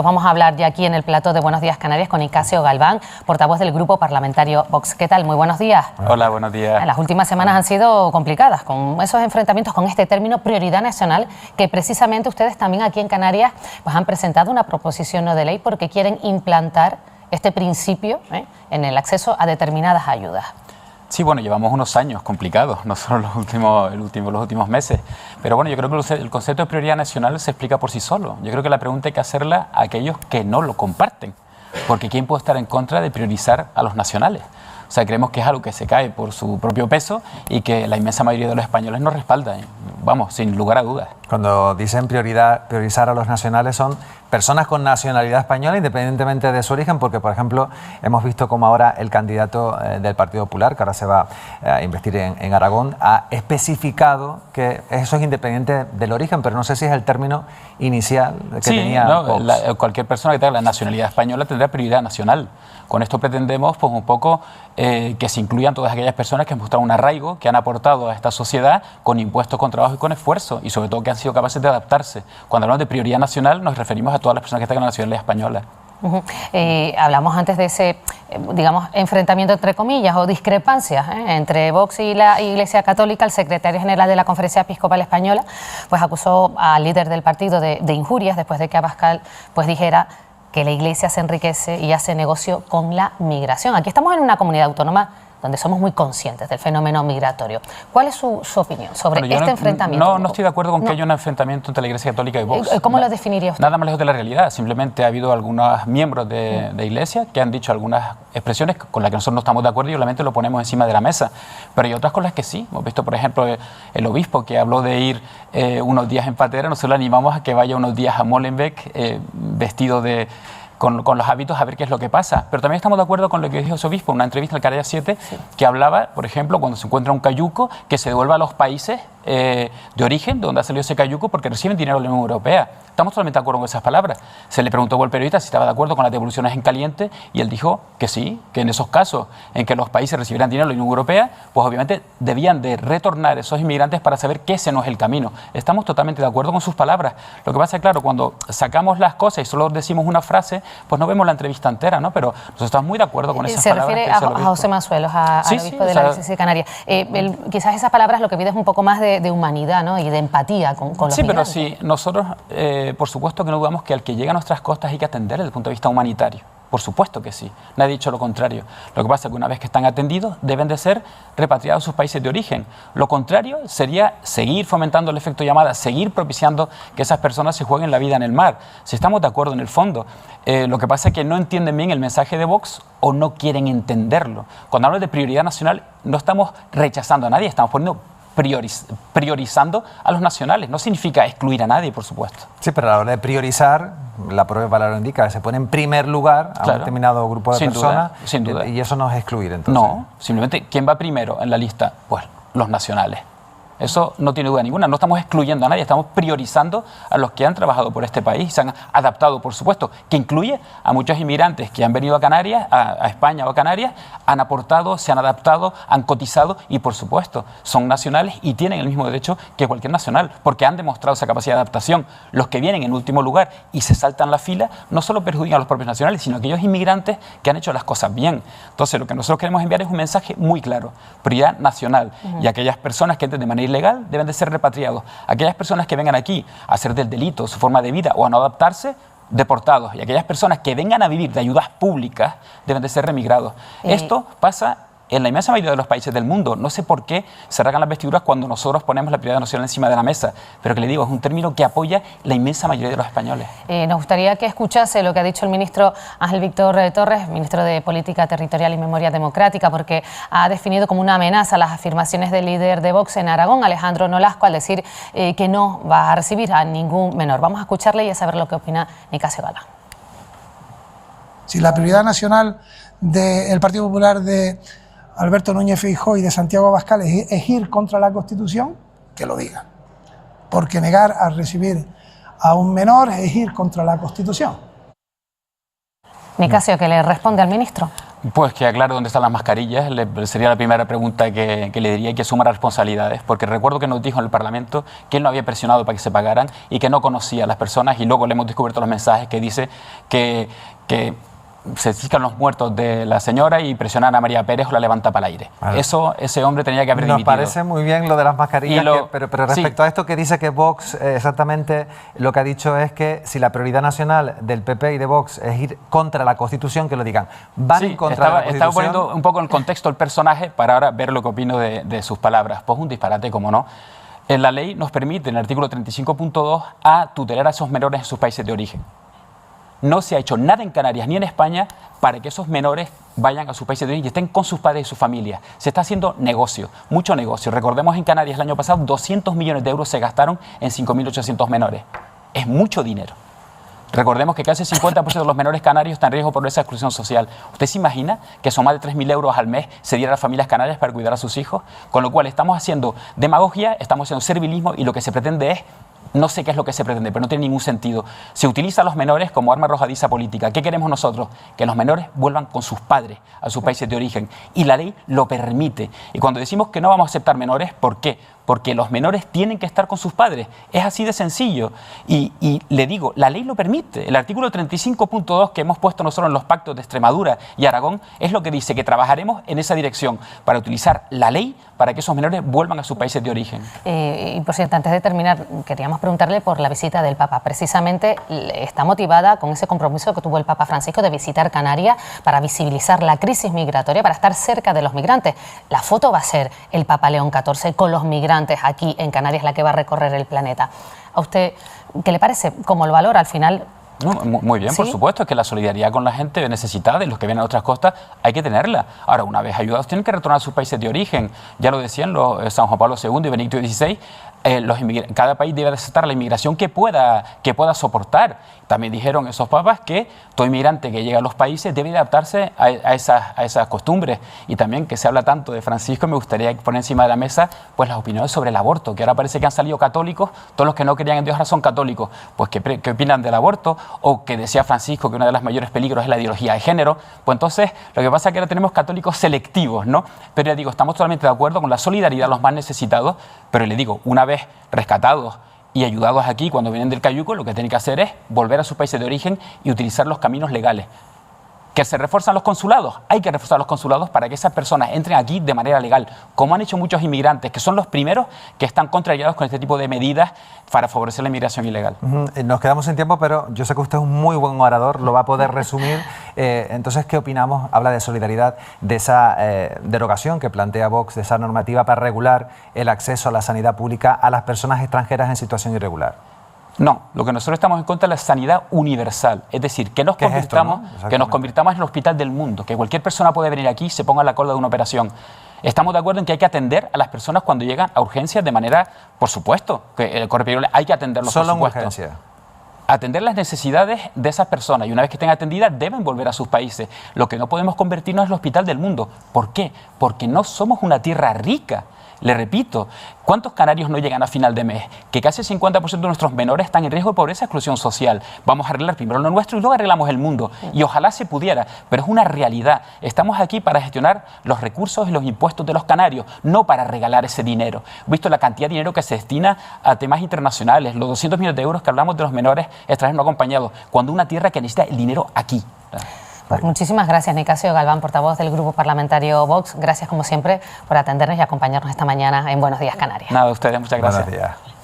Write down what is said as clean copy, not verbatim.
Vamos a hablar ya aquí en el plató de Buenos Días Canarias con Nicasio Galván, portavoz del Grupo Parlamentario Vox. ¿Qué tal? Muy buenos días. Hola, buenos días. Las últimas semanas han sido complicadas con esos enfrentamientos con este término prioridad nacional, que precisamente ustedes también aquí en Canarias pues han presentado una proposición no de ley porque quieren implantar este principio en el acceso a determinadas ayudas. Sí, bueno, llevamos unos años complicados, no solo los últimos meses. Pero bueno, yo creo que el concepto de prioridad nacional se explica por sí solo. Yo creo que la pregunta hay que hacerla a aquellos que no lo comparten. Porque ¿quién puede estar en contra de priorizar a los nacionales? O sea, creemos que es algo que se cae por su propio peso y que la inmensa mayoría de los españoles no respaldan. Vamos, sin lugar a dudas. Cuando dicen priorizar a los nacionales son personas con nacionalidad española independientemente de su origen, porque, por ejemplo, hemos visto como ahora el candidato del Partido Popular, que ahora se va a investir en Aragón, ha especificado que eso es independiente del origen, pero no sé si es el término inicial que tenía Vox. Cualquier persona que tenga la nacionalidad española tendrá prioridad nacional. Con esto pretendemos pues, un poco que se incluyan todas aquellas personas que han mostrado un arraigo, que han aportado a esta sociedad con impuestos, con trabajo y con esfuerzo, y sobre todo que han sido capaces de adaptarse. Cuando hablamos de prioridad nacional nos referimos a todas las personas que tengan la nacionalidad española. Hablamos antes de ese, digamos, enfrentamiento entre comillas o discrepancias entre Vox y la Iglesia Católica. El secretario general de la Conferencia Episcopal Española pues acusó al líder del partido de injurias después de que Abascal pues dijera que la Iglesia se enriquece y hace negocio con la migración. Aquí estamos en una comunidad autónoma donde somos muy conscientes del fenómeno migratorio. ¿Cuál es su opinión sobre este enfrentamiento? No estoy de acuerdo con que haya un enfrentamiento entre la Iglesia Católica y Vox. ¿Cómo lo definiría usted? Nada más lejos de la realidad. Simplemente ha habido algunos miembros de Iglesia que han dicho algunas expresiones con las que nosotros no estamos de acuerdo y obviamente lo ponemos encima de la mesa. Pero hay otras con las que sí. Hemos visto, por ejemplo, el obispo que habló de ir unos días en patera. Nosotros le animamos a que vaya unos días a Molenbeek vestido con los hábitos a ver qué es lo que pasa. Pero también estamos de acuerdo con lo que dijo su obispo en una entrevista al Canarias 7, que hablaba, por ejemplo, cuando se encuentra un cayuco, que se devuelva a los países de origen, de donde ha salido ese cayuco, porque reciben dinero de la Unión Europea. Estamos totalmente de acuerdo con esas palabras. Se le preguntó al periodista si estaba de acuerdo con las devoluciones en caliente y él dijo que sí, que en esos casos en que los países recibieran dinero de la Unión Europea, pues obviamente debían de retornar esos inmigrantes para saber que ese no es el camino. Estamos totalmente de acuerdo con sus palabras. Lo que pasa es, claro, cuando sacamos las cosas y solo decimos una frase, pues no vemos la entrevista entera, ¿no? Pero nosotros estamos muy de acuerdo con esas palabras. Se refiere a José Manzuelos, al obispo de la Diócesis de Canarias. Quizás esas palabras lo que pide es un poco más de humanidad, ¿no? Y de empatía con los migrantes. Pero sí, nosotros, por supuesto que no dudamos que al que llega a nuestras costas hay que atender desde el punto de vista humanitario. Por supuesto que sí, nadie ha dicho lo contrario. Lo que pasa es que una vez que están atendidos deben de ser repatriados a sus países de origen. Lo contrario sería seguir fomentando el efecto llamada, seguir propiciando que esas personas se jueguen la vida en el mar. Si estamos de acuerdo en el fondo, lo que pasa es que no entienden bien el mensaje de Vox o no quieren entenderlo. Cuando hablo de prioridad nacional no estamos rechazando a nadie, estamos poniendo priorizando a los nacionales. No significa excluir a nadie, por supuesto. Sí, pero a la hora de priorizar, la propia palabra indica, se pone en primer lugar a un determinado grupo de personas. Sin duda. Y eso no es excluir, entonces. No, simplemente, ¿quién va primero en la lista? Pues los nacionales. Eso no tiene duda ninguna. No estamos excluyendo a nadie, estamos priorizando a los que han trabajado por este país, se han adaptado, por supuesto, que incluye a muchos inmigrantes que han venido a Canarias, a España o a Canarias, han aportado, se han adaptado, han cotizado y, por supuesto, son nacionales y tienen el mismo derecho que cualquier nacional, porque han demostrado esa capacidad de adaptación. Los que vienen en último lugar y se saltan la fila no solo perjudican a los propios nacionales, sino a aquellos inmigrantes que han hecho las cosas bien. Entonces, lo que nosotros queremos enviar es un mensaje muy claro, prioridad nacional, y aquellas personas que entren de manera ilegal deben de ser repatriados. Aquellas personas que vengan aquí a hacer del delito su forma de vida o a no adaptarse, deportados. Y aquellas personas que vengan a vivir de ayudas públicas deben de ser remigrados. Esto pasa en la inmensa mayoría de los países del mundo. No sé por qué se rasgan las vestiduras cuando nosotros ponemos la prioridad nacional encima de la mesa, pero que le digo, es un término que apoya la inmensa mayoría de los españoles. Nos gustaría que escuchase lo que ha dicho el ministro Ángel Víctor Torres, ministro de Política Territorial y Memoria Democrática, porque ha definido como una amenaza las afirmaciones del líder de Vox en Aragón, Alejandro Nolasco, al decir que no va a recibir a ningún menor. Vamos a escucharle y a saber lo que opina Nicasio Galván. Si la prioridad nacional del Partido Popular de Alberto Núñez Feijóo y de Santiago Abascal es ir contra la Constitución, que lo diga. Porque negar a recibir a un menor es ir contra la Constitución. Nicasio, ¿qué le responde al ministro? Pues que aclare dónde están las mascarillas, sería la primera pregunta que le diría, y que asuma responsabilidades, porque recuerdo que nos dijo en el Parlamento que él no había presionado para que se pagaran y que no conocía a las personas, y luego le hemos descubierto los mensajes que dice que se fiscan los muertos de la señora y presionan a María Pérez o la levanta para el aire. Vale. Eso, ese hombre tenía que haber dimitido. Nos parece muy bien lo de las mascarillas, pero respecto a esto que dice que Vox, exactamente lo que ha dicho es que si la prioridad nacional del PP y de Vox es ir contra la Constitución, que lo digan. Van en contra de la Constitución. Estaba poniendo un poco en contexto el personaje para ahora ver lo que opino de sus palabras. Pues un disparate, como no. En la ley nos permite, en el artículo 35.2, a tutelar a esos menores en sus países de origen. No se ha hecho nada en Canarias ni en España para que esos menores vayan a sus países de origen y estén con sus padres y sus familias. Se está haciendo negocio, mucho negocio. Recordemos, en Canarias el año pasado 200 millones de euros se gastaron en 5.800 menores. Es mucho dinero. Recordemos que casi el 50% de los menores canarios están en riesgo por esa exclusión social. ¿Usted se imagina que son más de 3.000 euros al mes se dieran a las familias canarias para cuidar a sus hijos? Con lo cual estamos haciendo demagogia, estamos haciendo servilismo, y lo que se pretende es... No sé qué es lo que se pretende, pero no tiene ningún sentido. Se utiliza a los menores como arma arrojadiza política. ¿Qué queremos nosotros? Que los menores vuelvan con sus padres a sus países de origen. Y la ley lo permite. Y cuando decimos que no vamos a aceptar menores, ¿por qué? Porque los menores tienen que estar con sus padres. Es así de sencillo. Y le digo, la ley lo permite. El artículo 35.2 que hemos puesto nosotros en los pactos de Extremadura y Aragón es lo que dice que trabajaremos en esa dirección para utilizar la ley para que esos menores vuelvan a sus países de origen. Y por cierto, antes de terminar, queríamos preguntarle por la visita del Papa. Precisamente está motivada con ese compromiso que tuvo el Papa Francisco de visitar Canarias para visibilizar la crisis migratoria, para estar cerca de los migrantes. La foto va a ser el Papa León XIV con los migrantes aquí en Canarias, la que va a recorrer el planeta. ¿A usted qué le parece? ¿Cómo lo valora al final? No, muy bien, ¿sí? Por supuesto, es que la solidaridad con la gente necesitada y los que vienen a otras costas hay que tenerla. Ahora, una vez ayudados, tienen que retornar a sus países de origen. Ya lo decían San Juan Pablo II y Benedicto XVI. Cada país debe aceptar la inmigración que pueda soportar. También dijeron esos papas que todo inmigrante que llega a los países debe adaptarse a esas costumbres. Y también, que se habla tanto de Francisco, me gustaría poner encima de la mesa pues las opiniones sobre el aborto, que ahora parece que han salido católicos, todos los que no creían en Dios ahora son católicos. Pues ¿qué opinan del aborto? O que decía Francisco que uno de los mayores peligros es la ideología de género. Pues entonces lo que pasa es que ahora tenemos católicos selectivos, ¿no? Pero ya digo, estamos totalmente de acuerdo con la solidaridad de los más necesitados, pero le digo, una vez rescatados y ayudados aquí cuando vienen del cayuco, lo que tienen que hacer es volver a sus países de origen y utilizar los caminos legales. ¿Que se refuerzan los consulados? Hay que reforzar los consulados para que esas personas entren aquí de manera legal, como han hecho muchos inmigrantes, que son los primeros que están contrariados con este tipo de medidas para favorecer la inmigración ilegal. Nos quedamos sin tiempo, pero yo sé que usted es un muy buen orador, lo va a poder resumir. Entonces, ¿qué opinamos? Habla de solidaridad, de esa derogación que plantea Vox, de esa normativa para regular el acceso a la sanidad pública a las personas extranjeras en situación irregular. No, lo que nosotros estamos en contra es la sanidad universal, es decir, que nos convirtamos en el hospital del mundo, que cualquier persona puede venir aquí y se ponga a la cola de una operación. Estamos de acuerdo en que hay que atender a las personas cuando llegan a urgencias de manera, por supuesto, que hay que atenderlos, por supuesto. Solo en urgencia. Atender las necesidades de esas personas, y una vez que estén atendidas deben volver a sus países. Lo que no podemos convertirnos en el hospital del mundo. ¿Por qué? Porque no somos una tierra rica. Le repito, ¿cuántos canarios no llegan a final de mes? Que casi el 50% de nuestros menores están en riesgo de pobreza y exclusión social. Vamos a arreglar primero lo nuestro y luego arreglamos el mundo. Y ojalá se pudiera, pero es una realidad. Estamos aquí para gestionar los recursos y los impuestos de los canarios, no para regalar ese dinero. Visto la cantidad de dinero que se destina a temas internacionales, los 200 millones de euros que hablamos de los menores extranjeros no acompañados, cuando una tierra que necesita el dinero aquí. Pues muchísimas gracias, Nicasio Galván, portavoz del Grupo Parlamentario Vox. Gracias, como siempre, por atendernos y acompañarnos esta mañana en Buenos Días, Canarias. Nada, a ustedes, muchas gracias. Buenos días.